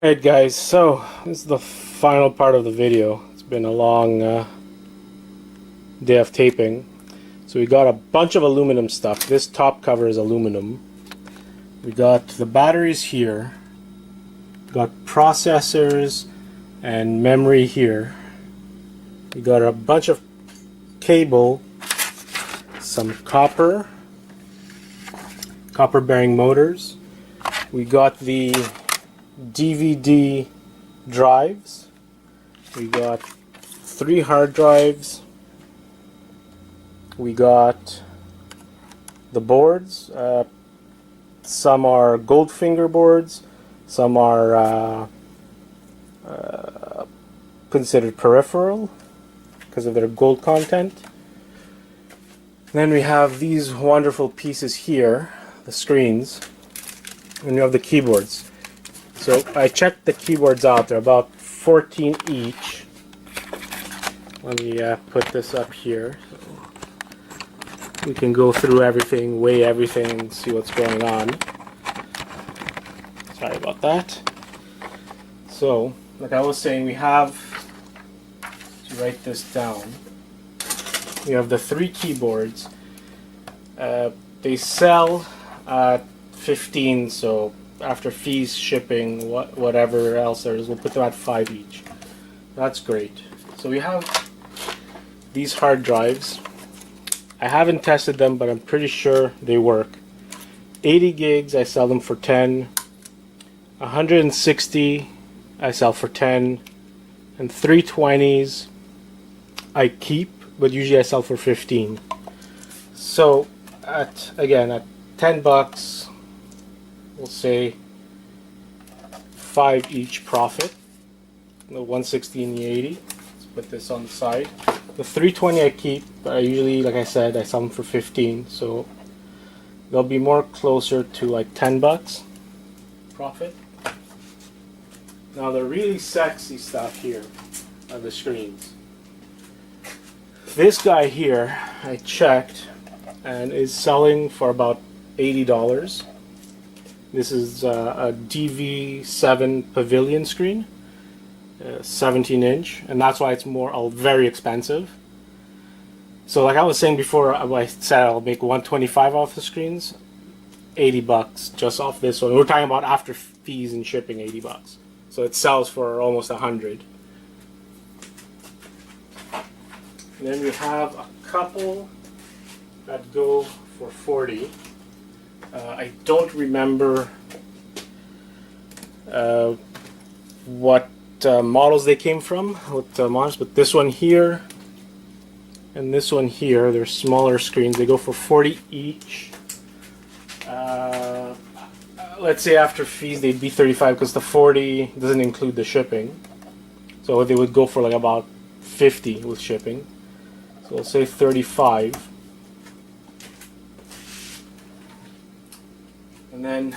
Alright guys, so this is the final part of the video. It's been a long day of taping. So we got a bunch of aluminum stuff. This top cover is aluminum. We got the batteries here. We got processors and memory here. We got a bunch of cable, some copper bearing motors. We got the DVD drives. We got 3 hard drives. We got the boards. Some are Goldfinger boards. Some are considered peripheral because of their gold content. Then we have these wonderful pieces here, the screens, and you have the keyboards. So I checked the keyboards out. They're about 14 each. Let me put this up here. So we can go through everything, weigh everything, and see what's going on. Sorry about that. So, like I was saying, we have, to write this down, we have the 3 keyboards. They sell at 15, so after fees, shipping, whatever else there is, we'll put them at 5 each. That's great. So we have these hard drives. I haven't tested them, but I'm pretty sure they work. 80 gigs, I sell them for 10. 160, I sell for 10. And 320s, I keep, but usually I sell for 15. So, at 10 bucks, we'll say 5 each profit. The 160 and the 80. Let's put this on the side. The 320 I keep, but I usually, like I said, I sell them for 15. So they'll be more closer to like 10 bucks profit. Now the really sexy stuff here are the screens. This guy here, I checked, and is selling for about $80. This is a DV7 pavilion screen, 17 inch, and that's why it's very expensive. So like I was saying before, I said I'll make 125 off the screens, 80 bucks just off this one. We're talking about after fees and shipping, 80 bucks. So it sells for almost 100. And then we have a couple that go for 40. I don't remember what models they came from, what models, but this one here and this one here, they're smaller screens. They go for 40 each. Let's say after fees they'd be 35 because the 40 doesn't include the shipping. So they would go for like about 50 with shipping. So we'll say 35. And then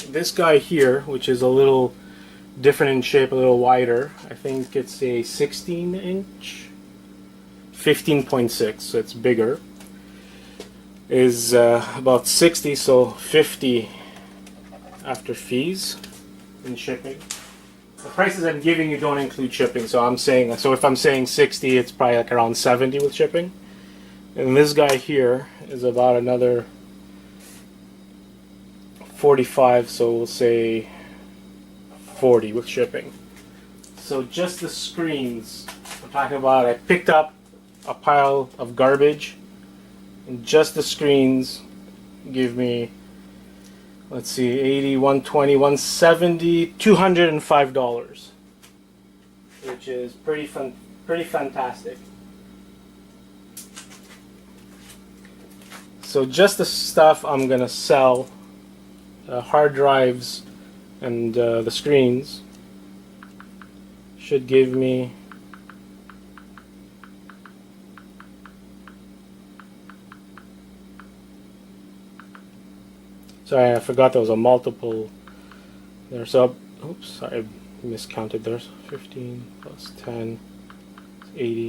this guy here, which is a little different in shape, a little wider. I think it's a 16 inch, 15.6, so it's bigger. Is about 60, so 50 after fees and shipping. The prices I'm giving you don't include shipping, so if I'm saying 60, it's probably like around 70 with shipping. And this guy here is about another 45, so we'll say 40 with shipping. So just the screens I'm talking about, I picked up a pile of garbage, and just the screens give me, let's see, 80, 120, 170, $205, which is pretty fantastic. So just the stuff I'm gonna sell, hard drives and the screens, should give me sorry, I forgot there was a multiple there. So, oops, sorry, I miscounted there. 15 plus 10 is 80.